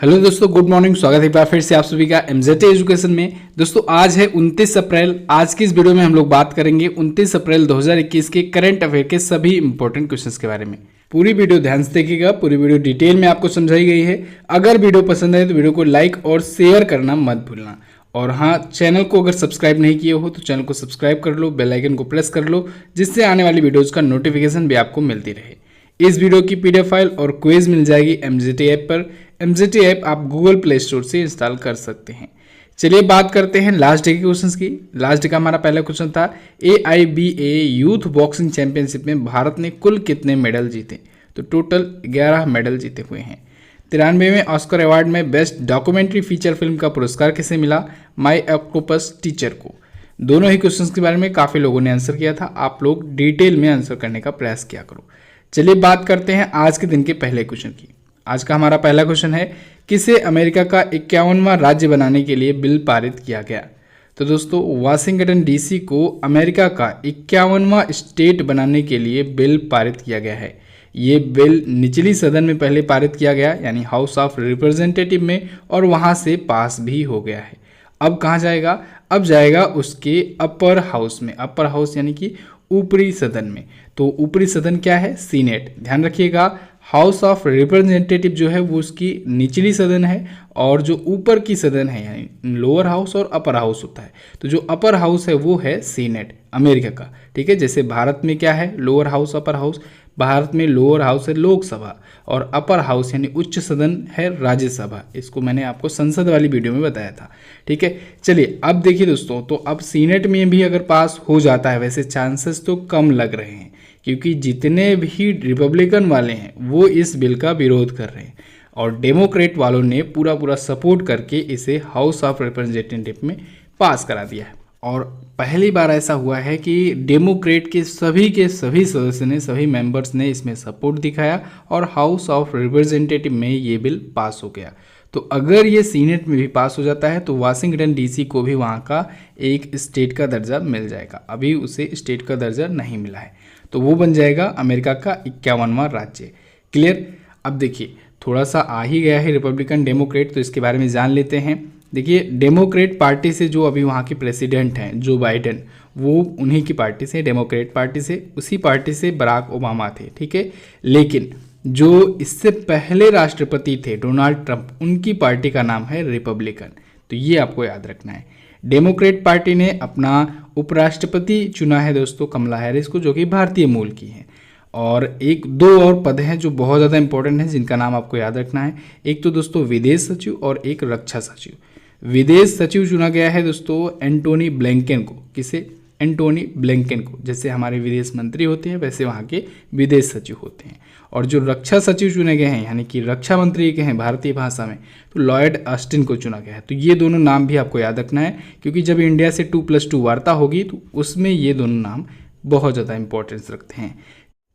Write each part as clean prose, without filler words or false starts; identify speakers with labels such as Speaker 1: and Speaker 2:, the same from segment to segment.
Speaker 1: Hello दोस्तों, good morning. स्वागत है एक बार फिर से आप सभी का एमजेटी एजुकेशन में। दोस्तों आज है 29 अप्रैल। आज की इस वीडियो में हम लोग बात करेंगे 29 अप्रैल 2021 के करंट अफेयर के सभी इंपॉर्टेंट क्वेश्चंस के बारे में। पूरी वीडियो ध्यान से देखिएगा, पूरी वीडियो डिटेल में आपको समझाई गई है। अगर वीडियो पसंद आए तो वीडियो को लाइक और शेयर करना मत भूलना। और हाँ, चैनल को अगर सब्सक्राइब नहीं किए हो तो चैनल को सब्सक्राइब कर लो, बेल आइकन को प्रेस कर लो, जिससे आने वाली वीडियोज़ का नोटिफिकेशन भी आपको मिलती रहे। इस वीडियो की पीडीएफ फाइल और क्विज मिल जाएगी एमजेटी ऐप पर। एमजेटी ऐप आप गूगल प्ले स्टोर से इंस्टॉल कर सकते हैं। चलिए बात करते हैं लास्ट डे के क्वेश्चंस की। लास्ट डे का हमारा पहला क्वेश्चन था AIBA यूथ बॉक्सिंग चैंपियनशिप में भारत ने कुल कितने मेडल जीते? तो टोटल 11 मेडल जीते हुए हैं। 93वें ऑस्कर अवार्ड में बेस्ट डॉक्यूमेंट्री फीचर फिल्म का पुरस्कार किसे मिला? माई ऑक्टोपस टीचर को। दोनों ही क्वेश्चंस के बारे में काफ़ी लोगों ने आंसर किया था। आप लोग डिटेल में आंसर करने का प्रयास किया करो। चलिए बात करते हैं आज के दिन के पहले क्वेश्चन की। आज का हमारा पहला क्वेश्चन है, किसे अमेरिका का 51वां राज्य बनाने के लिए बिल पारित किया गया? तो दोस्तों, वाशिंगटन डीसी को अमेरिका का 51वां स्टेट बनाने के लिए बिल पारित किया गया है। ये बिल निचली सदन में पहले पारित किया गया, यानी हाउस ऑफ रिप्रेजेंटेटिव में, और वहाँ से पास भी हो गया है। अब कहाँ जाएगा? अब जाएगा उसके अपर हाउस में। अपर हाउस यानी कि ऊपरी सदन में। तो ऊपरी सदन क्या है? सीनेट। ध्यान रखिएगा, हाउस ऑफ रिप्रेजेंटेटिव जो है वो उसकी निचली सदन है, और जो ऊपर की सदन है यानी लोअर हाउस और अपर हाउस होता है। तो जो अपर हाउस है वो है सीनेट अमेरिका का। ठीक है, जैसे भारत में क्या है? Lower house, upper house. Bharat में लोअर हाउस है लोकसभा, और अपर हाउस यानी उच्च सदन है राज्यसभा। इसको मैंने आपको संसद वाली वीडियो में बताया था। ठीक है, चलिए अब देखिए दोस्तों, तो अब सीनेट में भी अगर पास हो जाता है, वैसे चांसेस तो कम लग रहे हैं, क्योंकि जितने भी रिपब्लिकन वाले हैं वो इस बिल का विरोध कर रहे हैं, और डेमोक्रेट वालों ने पूरा सपोर्ट करके इसे हाउस ऑफ रिप्रेजेंटेटिव में पास करा दिया है। और पहली बार ऐसा हुआ है कि डेमोक्रेट के सभी सदस्य ने, सभी मेंबर्स ने इसमें सपोर्ट दिखाया, और हाउस ऑफ रिप्रेजेंटेटिव में ये बिल पास हो गया। तो अगर ये सीनेट में भी पास हो जाता है तो वाशिंगटन डीसी को भी वहाँ का एक स्टेट का दर्जा मिल जाएगा। अभी उसे स्टेट का दर्जा नहीं मिला है, तो वो बन जाएगा अमेरिका का 51वां राज्य। क्लियर? अब देखिए, थोड़ा सा आ ही गया है रिपब्लिकन डेमोक्रेट, तो इसके बारे में जान लेते हैं। देखिए, डेमोक्रेट पार्टी से जो अभी वहाँ के प्रेसिडेंट हैं जो बाइडेन, वो उन्हीं की पार्टी से, डेमोक्रेट पार्टी से, उसी पार्टी से बराक ओबामा थे। ठीक है, लेकिन जो इससे पहले राष्ट्रपति थे डोनाल्ड ट्रंप, उनकी पार्टी का नाम है रिपब्लिकन। तो ये आपको याद रखना है। डेमोक्रेट पार्टी ने अपना उपराष्ट्रपति चुना है दोस्तों कमला हैरिस को, जो कि भारतीय मूल की हैं। और एक दो और पद हैं जो बहुत ज़्यादा इंपॉर्टेंट हैं, जिनका नाम आपको याद रखना है। एक तो दोस्तों विदेश सचिव और एक रक्षा सचिव। विदेश सचिव चुना गया है दोस्तों एंटोनी ब्लिंकन को। किसे? एंटोनी ब्लिंकन को। जैसे हमारे विदेश मंत्री होते हैं वैसे वहाँ के विदेश सचिव होते हैं। और जो रक्षा सचिव चुने गए हैं, यानी कि रक्षा मंत्री के हैं भारतीय भाषा में, तो लॉयड ऑस्टिन को चुना गया है। तो ये दोनों नाम भी आपको याद रखना है, क्योंकि जब इंडिया से 2+2 वार्ता होगी तो उसमें ये दोनों नाम बहुत ज़्यादा इंपॉर्टेंस रखते हैं।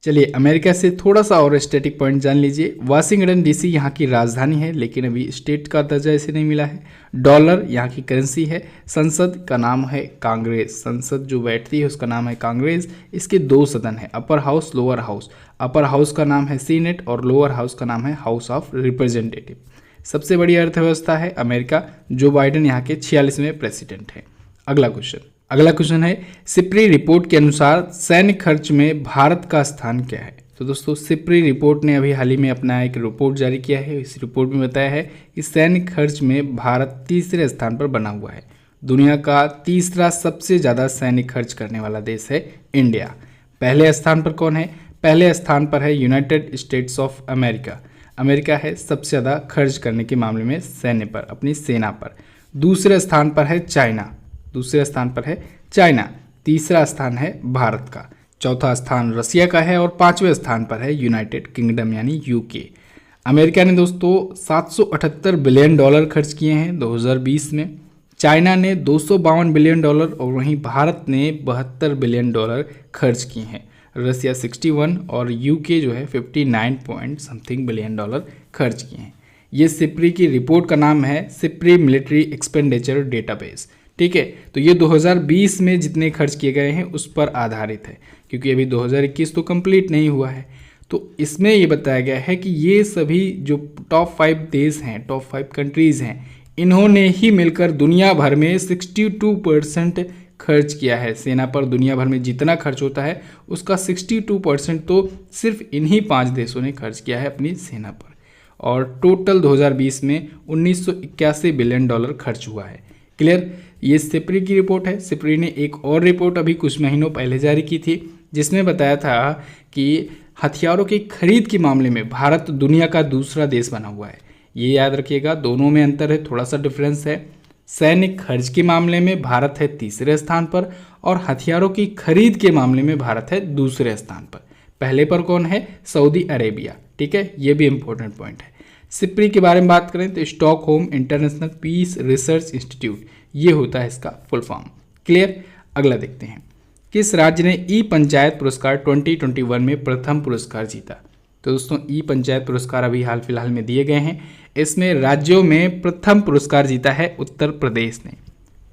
Speaker 1: चलिए अमेरिका से थोड़ा सा और स्टैटिक पॉइंट जान लीजिए। वाशिंगटन डीसी यहाँ की राजधानी है, लेकिन अभी स्टेट का दर्जा इसे नहीं मिला है। डॉलर यहाँ की करेंसी है। संसद का नाम है कांग्रेस। संसद जो बैठती है उसका नाम है कांग्रेस। इसके दो सदन है, upper house, lower house. Upper house का नाम है सीनेट और लोअर हाउस का नाम है हाउस ऑफ रिप्रेजेंटेटिव। सबसे बड़ी अर्थव्यवस्था है अमेरिका। जो बाइडेन यहाँ के 46वें प्रेसिडेंट है। अगला क्वेश्चन है, सिप्री रिपोर्ट के अनुसार सैन्य खर्च में भारत का स्थान क्या है? तो दोस्तों, सिप्री रिपोर्ट ने अभी हाल ही में अपना एक रिपोर्ट जारी किया है। इस रिपोर्ट में बताया है कि सैन्य खर्च में भारत तीसरे स्थान पर बना हुआ है। दुनिया का तीसरा सबसे ज़्यादा सैन्य खर्च करने वाला देश है इंडिया। पहले स्थान पर कौन है? पहले स्थान पर है United states of America. America है सबसे ज़्यादा खर्च करने के मामले में सैन्य पर, अपनी सेना पर। दूसरे स्थान पर है चाइना। तीसरा स्थान है भारत का। चौथा स्थान रसिया का है, और पांचवें स्थान पर है यूनाइटेड किंगडम यानी यूके। अमेरिका ने दोस्तों $778 बिलियन खर्च किए हैं 2020 में। चाइना ने $252 बिलियन, और वहीं भारत ने $72 बिलियन खर्च किए हैं। रसिया 61 और यूके जो है 59 पॉइंट समथिंग बिलियन खर्च किए हैं। ये सिप्री की रिपोर्ट का नाम है सिप्री मिलिट्री एक्सपेंडिचर डेटाबेस। ठीक है, तो ये 2020 में जितने खर्च किए गए हैं उस पर आधारित है, क्योंकि अभी 2021 तो कंप्लीट नहीं हुआ है। तो इसमें ये बताया गया है कि ये सभी जो टॉप 5 देश हैं, टॉप 5 कंट्रीज़ हैं, इन्होंने ही मिलकर दुनिया भर में 62% खर्च किया है। सेना पर दुनिया भर में जितना खर्च होता है उसका 62% तो सिर्फ इन्हीं 5 देशों ने खर्च किया है अपनी सेना पर। और टोटल 2020 में 1981 बिलियन डॉलर खर्च हुआ है। क्लियर? ये सिप्री की रिपोर्ट है। सिप्री ने एक और रिपोर्ट अभी कुछ महीनों पहले जारी की थी जिसमें बताया था कि हथियारों की खरीद के मामले में भारत दुनिया का दूसरा देश बना हुआ है। ये याद रखिएगा, दोनों में अंतर है, थोड़ा सा डिफरेंस है। सैनिक खर्च के मामले में भारत है तीसरे स्थान पर और हथियारों की खरीद के मामले में भारत है दूसरे स्थान पर। पहले पर कौन है? Saudi Arabia. ठीक है, ये भी इंपॉर्टेंट पॉइंट है। सिप्री के बारे में बात करें तो Stockholm International Peace Research Institute, ये होता है इसका फुल फॉर्म। क्लियर? अगला देखते हैं, किस राज्य ने ई पंचायत पुरस्कार 2021 में प्रथम पुरस्कार जीता? तो दोस्तों ई पंचायत पुरस्कार अभी हाल फिलहाल में दिए गए हैं। इसमें राज्यों में प्रथम पुरस्कार जीता है उत्तर प्रदेश ने।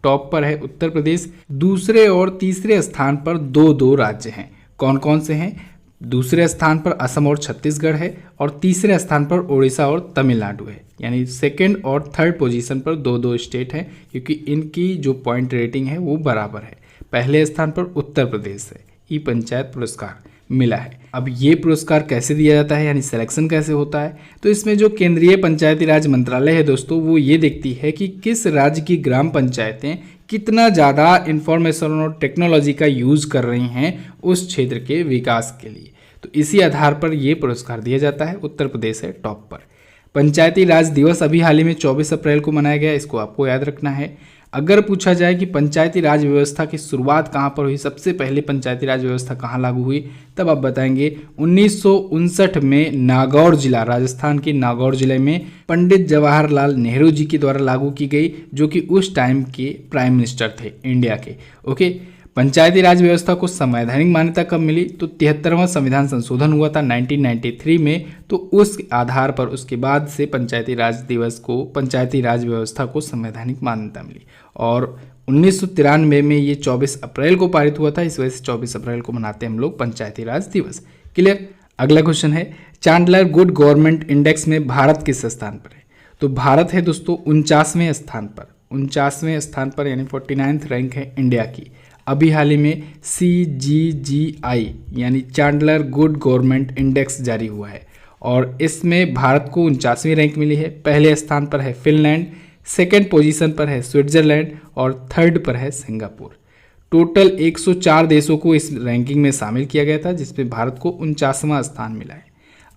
Speaker 1: टॉप पर है उत्तर प्रदेश, दूसरे और तीसरे स्थान पर 2-2 राज्य हैं। कौन कौन से हैं? दूसरे स्थान पर असम और छत्तीसगढ़ है और तीसरे स्थान पर उड़ीसा और तमिलनाडु है। यानी सेकंड और थर्ड पोजीशन पर 2-2 स्टेट हैं, क्योंकि इनकी जो पॉइंट रेटिंग है वो बराबर है। पहले स्थान पर उत्तर प्रदेश से ई पंचायत पुरस्कार मिला है। अब ये पुरस्कार कैसे दिया जाता है, यानी सिलेक्शन कैसे होता है? तो इसमें जो केंद्रीय पंचायती राज मंत्रालय है दोस्तों, वो ये देखती है कि किस राज्य की ग्राम पंचायतें कितना ज़्यादा इंफॉर्मेशन और टेक्नोलॉजी का यूज़ कर रही हैं उस क्षेत्र के विकास के लिए। तो इसी आधार पर ये पुरस्कार दिया जाता है। उत्तर प्रदेश है टॉप पर। पंचायती राज दिवस अभी हाल ही में 24 अप्रैल को मनाया गया, इसको आपको याद रखना है। अगर पूछा जाए कि पंचायती राज व्यवस्था की शुरुआत कहाँ पर हुई, सबसे पहले पंचायती राज व्यवस्था कहाँ लागू हुई, तब आप बताएंगे 1959 में नागौर जिला, राजस्थान के नागौर जिले में पंडित जवाहरलाल नेहरू जी के द्वारा लागू की गई, जो कि उस टाइम के प्राइम मिनिस्टर थे इंडिया के। ओके, पंचायती राज व्यवस्था को संवैधानिक मान्यता कब मिली? तो 73वां संविधान संशोधन हुआ था 1993 में। तो उस आधार पर उसके बाद से पंचायती राज दिवस को, पंचायती राज व्यवस्था को संवैधानिक मान्यता मिली और 1993 में ये 24 अप्रैल को पारित हुआ था। इस वजह से 24 अप्रैल को मनाते हैं हम लोग पंचायती राज दिवस। क्लियर? अगला क्वेश्चन है, चैंडलर गुड गवर्नमेंट इंडेक्स में भारत किस स्थान पर है? तो भारत है दोस्तों 49वें स्थान पर। 49वें स्थान पर यानी 49th रैंक है इंडिया की। अभी हाल ही में CGGI यानी चैंडलर गुड गवर्नमेंट इंडेक्स जारी हुआ है और इसमें भारत को 49वीं रैंक मिली है। पहले स्थान पर है फिनलैंड, सेकेंड पोजीशन पर है स्विट्जरलैंड और थर्ड पर है सिंगापुर। टोटल 104 देशों को इस रैंकिंग में शामिल किया गया था, जिसमें भारत को 49वां स्थान मिला है।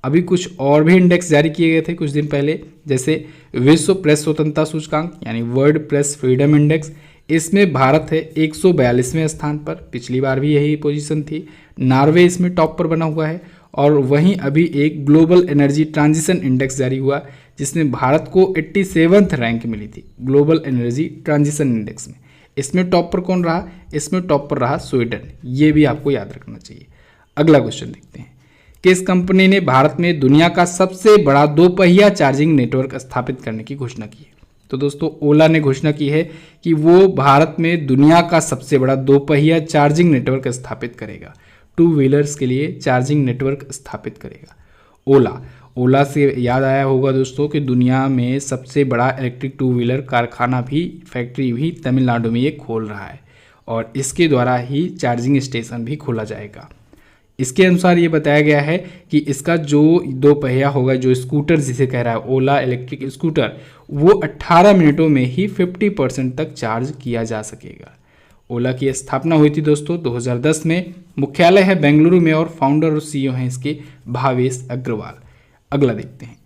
Speaker 1: अभी कुछ और भी इंडेक्स जारी किए गए थे कुछ दिन पहले, जैसे विश्व प्रेस स्वतंत्रता सूचकांक यानी वर्ल्ड प्रेस फ्रीडम इंडेक्स। इसमें भारत है 142वें स्थान पर, पिछली बार भी यही पोजीशन थी। नॉर्वे इसमें टॉप पर बना हुआ है और वहीं अभी एक ग्लोबल एनर्जी ट्रांजिशन इंडेक्स जारी हुआ जिसमें भारत को 87th रैंक मिली थी ग्लोबल एनर्जी ट्रांजिशन इंडेक्स में। इसमें टॉप पर कौन रहा? इसमें टॉप पर रहा स्वीडन। ये भी आपको याद रखना चाहिए। अगला क्वेश्चन देखते हैं, किस कंपनी ने भारत में दुनिया का सबसे बड़ा 2 पहिया चार्जिंग नेटवर्क स्थापित करने की घोषणा की है? तो दोस्तों ओला ने घोषणा की है कि वो भारत में दुनिया का सबसे बड़ा 2 पहिया चार्जिंग नेटवर्क स्थापित करेगा। 2 व्हीलर्स के लिए चार्जिंग नेटवर्क स्थापित करेगा ओला से याद आया होगा दोस्तों कि दुनिया में सबसे बड़ा इलेक्ट्रिक 2 व्हीलर कारखाना भी, फैक्ट्री भी तमिलनाडु में ये खोल रहा है और इसके द्वारा ही चार्जिंग स्टेशन भी खोला जाएगा। इसके अनुसार ये बताया गया है कि इसका जो 2 पहिया होगा, जो स्कूटर जिसे कह रहा है ओला इलेक्ट्रिक स्कूटर, वो 18 मिनटों में ही 50% तक चार्ज किया जा सकेगा। ओला की स्थापना हुई थी दोस्तों 2010 में। मुख्यालय है बेंगलुरु में और फाउंडर और CEO हैं इसके भावेश अग्रवाल। अगला देखते हैं,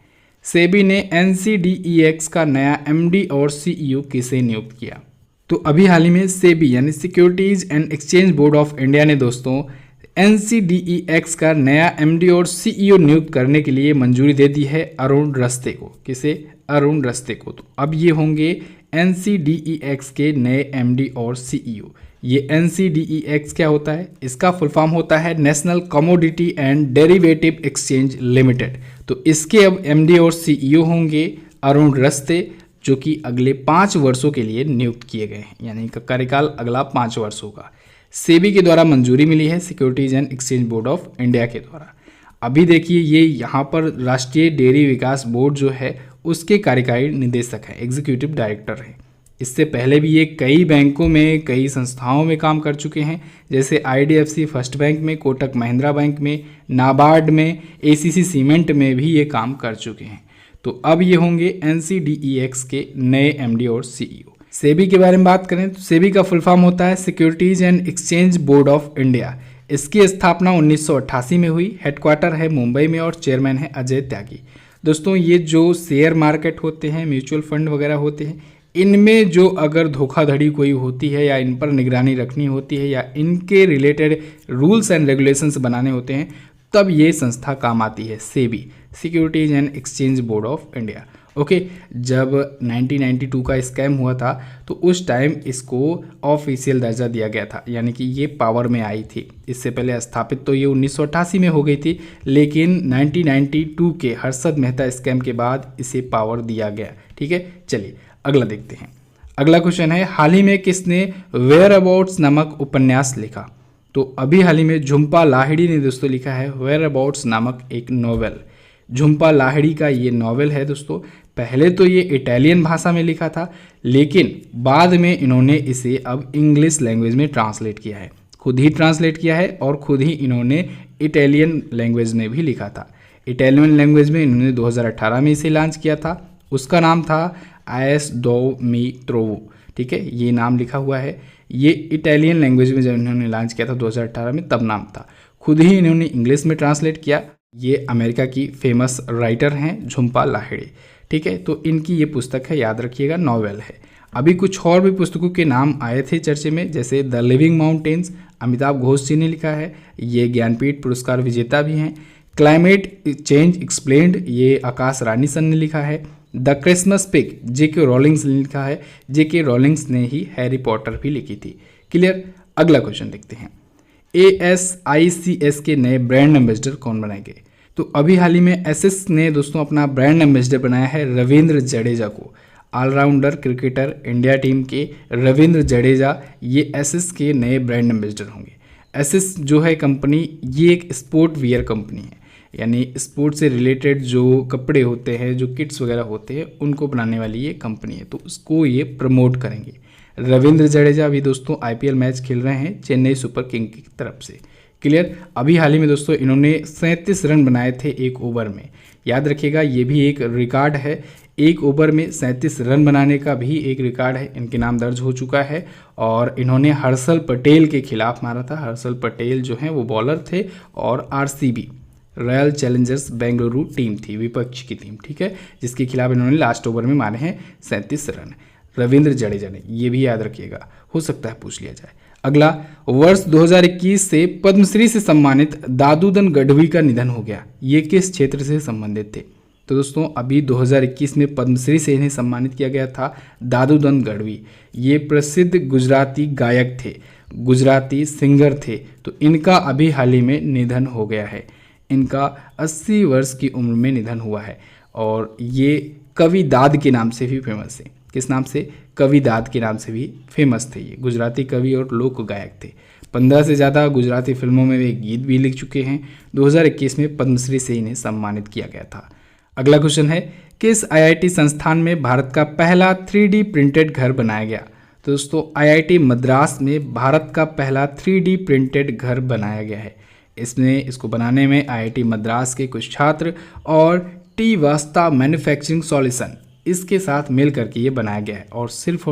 Speaker 1: सेबी ने NCDEX का नया MD और CEO किसे नियुक्त किया? तो अभी हाल ही में सेबी यानी securities and exchange board of India ने दोस्तों NCDEX का नया MD और CEO नियुक्त करने के लिए मंजूरी दे दी है अरुण रस्ते को। किसे? अरुण रस्ते को। तो अब ये होंगे NCDEX के नए MD और CEO। ये NCDEX क्या होता है? इसका फुल फॉर्म होता है national commodity and derivative exchange limited. तो इसके अब MD और CEO होंगे अरुण रस्ते, जो कि अगले 5 वर्षों के लिए नियुक्त किए गए हैं, यानी इनका कार्यकाल अगला 5 वर्षों का। सेबी के द्वारा मंजूरी मिली है, securities and exchange board of India के द्वारा। अभी देखिए ये यहाँ पर राष्ट्रीय डेयरी विकास बोर्ड जो है उसके कार्यकारी निदेशक हैं, एग्जीक्यूटिव डायरेक्टर हैं। इससे पहले भी ये कई बैंकों में, कई संस्थाओं में काम कर चुके हैं, जैसे IDFC फर्स्ट बैंक में, कोटक महिंद्रा बैंक में, नाबार्ड में, ACC सीमेंट में भी ये काम कर चुके हैं। तो अब ये होंगे NCDEX के नए MD और CEO। सेबी के बारे में बात करें तो सेबी का फुल फॉर्म होता है securities and exchange board of India. इसकी स्थापना 1988 में हुई। हेडक्वार्टर है मुंबई में और चेयरमैन है अजय त्यागी। दोस्तों ये जो शेयर मार्केट होते हैं, म्यूचुअल फंड वगैरह होते हैं, इनमें जो अगर धोखाधड़ी कोई होती है या इन पर निगरानी रखनी होती है या इनके रिलेटेड रूल्स एंड रेगुलेशंस बनाने होते हैं, तब ये संस्था काम आती है, SEBI, securities and exchange board of India. Okay, जब 1992 का स्कैम हुआ था तो उस टाइम इसको ऑफिशियल दर्जा दिया गया था, यानी कि ये पावर में आई थी। इससे पहले स्थापित तो ये 1988 में हो गई थी, लेकिन 1992 के हर्षद मेहता स्कैम के बाद इसे पावर दिया गया। ठीक है, चलिए अगला देखते हैं। अगला क्वेश्चन है, हाल ही में किसने वेयर अबाउट्स नामक उपन्यास लिखा? तो अभी हाल ही में झुम्पा लाहिड़ी ने दोस्तों लिखा है वेयर अबाउट्स नामक एक नॉवेल। झुम्पा लाहिड़ी का ये नॉवेल है दोस्तों। पहले तो ये इटालियन भाषा में लिखा था, लेकिन बाद में इन्होंने इसे अब इंग्लिश लैंग्वेज में ट्रांसलेट किया है, खुद ही ट्रांसलेट किया है और खुद ही इन्होंने इटालियन लैंग्वेज में भी लिखा था। इटालियन लैंग्वेज में इन्होंने 2018 में इसे लॉन्च किया था। उसका नाम था आयस डो मी त्रोवो। ठीक है, ये नाम लिखा हुआ है। ये इटालियन लैंग्वेज में जब इन्होंने लॉन्च किया था 2018 में, तब नाम था। खुद ही इन्होंने इंग्लिश में ट्रांसलेट किया। ये अमेरिका की फेमस राइटर हैं झुम्पा लाहिड़ी। ठीक है, तो इनकी ये पुस्तक है, याद रखिएगा, नॉवेल है। अभी कुछ और भी पुस्तकों के नाम आए थे चर्चे में, जैसे the living mountains, Amitav Ghosh ji ने लिखा है, ये ज्ञानपीठ पुरस्कार विजेता भी हैं। क्लाइमेट चेंज एक्सप्लेन्ड, ये आकाश रानी सन ने लिखा है। The Christmas pig, JK Rawlings ने लिखा है। JK रॉलिंग्स ने ही हैरी पॉटर भी लिखी थी। क्लियर, अगला क्वेश्चन देखते हैं। ASICS के नए ब्रांड एम्बेसडर कौन बनाएंगे? तो अभी हाल ही में एसएस ने दोस्तों अपना ब्रांड एम्बेसडर बनाया है रविंद्र जडेजा को। ऑलराउंडर क्रिकेटर इंडिया टीम के रविंद्र जडेजा ये एसएस के नए ब्रांड एम्बेसडर होंगे। एसएस जो है कंपनी, ये एक स्पोर्ट वियर कंपनी है, यानी स्पोर्ट्स से रिलेटेड जो कपड़े होते हैं, जो किट्स वगैरह होते हैं, उनको बनाने वाली ये कंपनी है, तो उसको ये प्रमोट करेंगे। रविंद्र जडेजा अभी दोस्तों IPL मैच खेल रहे हैं चेन्नई सुपर किंग की तरफ से। क्लियर, अभी हाल ही में दोस्तों इन्होंने 37 रन बनाए थे एक ओवर में। याद रखिएगा, ये भी एक रिकॉर्ड है, एक ओवर में 37 रन बनाने का भी एक रिकॉर्ड है, इनके नाम दर्ज हो चुका है। और इन्होंने हर्षल पटेल के खिलाफ मारा था। हर्षल पटेल जो हैं वो बॉलर थे और RCB royal Challengers Bengaluru team थी, विपक्ष की टीम, ठीक है, जिसके खिलाफ इन्होंने लास्ट ओवर में मारे हैं 37 रन रविंद्र जडेजा ने। ये भी याद रखिएगा, हो सकता है पूछ लिया जाए। अगला, वर्ष 2021 से पद्मश्री से सम्मानित दादूदन गढ़वी का निधन हो गया। ये किस क्षेत्र से संबंधित थे? तो दोस्तों अभी 2021 में पद्मश्री से इन्हें सम्मानित किया गया था दादूदन गढ़वी। ये प्रसिद्ध गुजराती गायक थे, गुजराती सिंगर थे। तो इनका अभी हाल ही में निधन हो गया है। इनका 80 वर्ष की उम्र में निधन हुआ है और ये कवि दाद के नाम से भी फेमस है। किस नाम से? कवि दाद के नाम से भी फेमस थे। ये गुजराती कवि और लोक गायक थे। 15 से ज़्यादा गुजराती फिल्मों में वे गीत भी लिख चुके हैं। 2021 में पद्मश्री से इन्हें सम्मानित किया गया था। अगला क्वेश्चन है, किस IIT संस्थान में भारत का पहला 3D प्रिंटेड घर बनाया गया? तो दोस्तों IIT मद्रास में भारत का पहला 3D प्रिंटेड घर बनाया गया है। इसको बनाने में IIT मद्रास के कुछ छात्र और टी वास्ता मैन्युफैक्चरिंग सॉल्यूशन इसके साथ मिल करके ये बनाया गया है और सिर्फ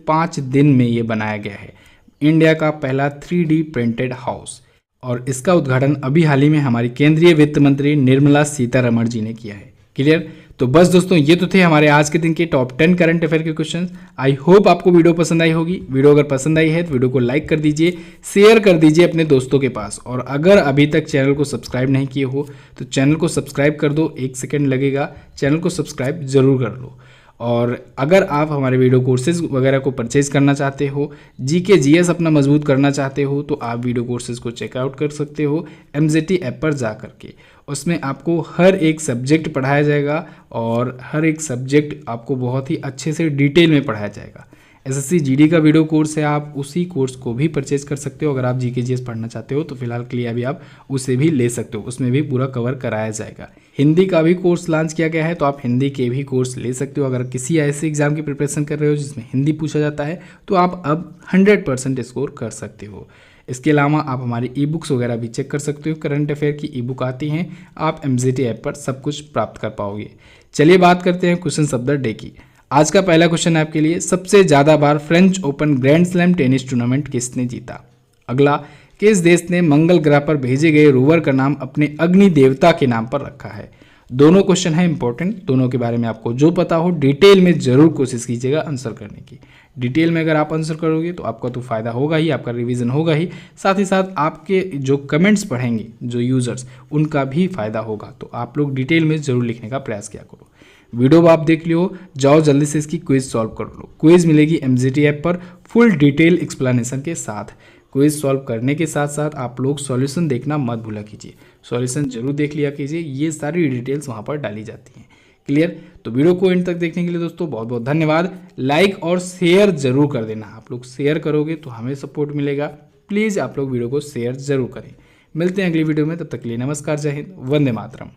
Speaker 1: 5 दिन में ये बनाया गया है इंडिया का पहला 3D प्रिंटेड हाउस। और इसका उद्घाटन अभी हाल ही में हमारी केंद्रीय वित्त मंत्री निर्मला सीतारमण जी ने किया है। क्लियर? तो बस दोस्तों ये तो थे हमारे आज के दिन के टॉप 10 करंट अफेयर के क्वेश्चंस। आई होप आपको वीडियो पसंद आई होगी। वीडियो अगर पसंद आई है तो वीडियो को लाइक कर दीजिए, शेयर कर दीजिए अपने दोस्तों के पास। और अगर अभी तक चैनल को सब्सक्राइब नहीं किए हो तो चैनल को सब्सक्राइब कर दो, 1 सेकेंड लगेगा, चैनल को सब्सक्राइब जरूर कर लो। और अगर आप हमारे वीडियो कोर्सेज वगैरह को परचेज करना चाहते हो, GK GS अपना मजबूत करना चाहते हो, तो आप वीडियो कोर्सेज को चेकआउट कर सकते हो MZT ऐप पर जा करके। उसमें आपको हर एक सब्जेक्ट पढ़ाया जाएगा और हर एक सब्जेक्ट आपको बहुत ही अच्छे से डिटेल में पढ़ाया जाएगा। एसएससी जीडी का वीडियो कोर्स है, आप उसी कोर्स को भी परचेज कर सकते हो। अगर आप जीके जीएस पढ़ना चाहते हो तो फिलहाल के लिए अभी आप उसे भी ले सकते हो, उसमें भी पूरा कवर कराया जाएगा। हिंदी का भी कोर्स लॉन्च किया गया है, तो आप हिंदी के भी कोर्स ले सकते हो। अगर किसी ऐसे एग्जाम की प्रिपरेशन कर रहे हो जिसमें हिंदी पूछा जाता है तो आप अब 100% स्कोर कर सकते हो। इसके अलावा आप हमारी ई बुक्स वगैरह भी चेक कर सकते हो। करंट अफेयर की ई बुक आती हैं, आप MZT ऐप पर सब कुछ प्राप्त कर पाओगे। चलिए बात करते हैं क्वेश्चन ऑफ द डे की। आज का पहला क्वेश्चन है आपके लिए, सबसे ज़्यादा बार French Open grand slam tennis tournament किसने जीता? अगला, किस देश ने मंगल ग्रह पर भेजे गए रोवर का नाम अपने अग्नि देवता के नाम पर रखा है? दोनों क्वेश्चन है इंपॉर्टेंट, दोनों के बारे में आपको जो पता हो डिटेल में जरूर कोशिश कीजिएगा आंसर करने की। डिटेल में अगर आप आंसर करोगे तो आपका तो फायदा होगा ही, आपका रिवीजन होगा ही, साथ ही साथ आपके जो कमेंट्स पढ़ेंगे जो यूजर्स, उनका भी फायदा होगा। तो आप लोग डिटेल में जरूर लिखने का प्रयास किया करो। वीडियो आप देख लियो, जाओ जल्दी से इसकी क्विज सॉल्व कर लो। क्विज मिलेगी MZT ऐप पर फुल डिटेल एक्सप्लेनेशन के साथ। क्विज सॉल्व करने के साथ साथ आप लोग सॉल्यूशन देखना मत भूला कीजिए, सॉल्यूशन जरूर देख लिया कीजिए, ये सारी डिटेल्स वहाँ पर डाली जाती हैं। क्लियर? तो वीडियो को एंड तक देखने के लिए दोस्तों बहुत बहुत धन्यवाद। लाइक और शेयर जरूर कर देना, आप लोग शेयर करोगे तो हमें सपोर्ट मिलेगा। प्लीज़ आप लोग वीडियो को शेयर जरूर करें। मिलते हैं अगली वीडियो में, तब तक के लिए नमस्कार, जय हिंद, वंदे मातरम।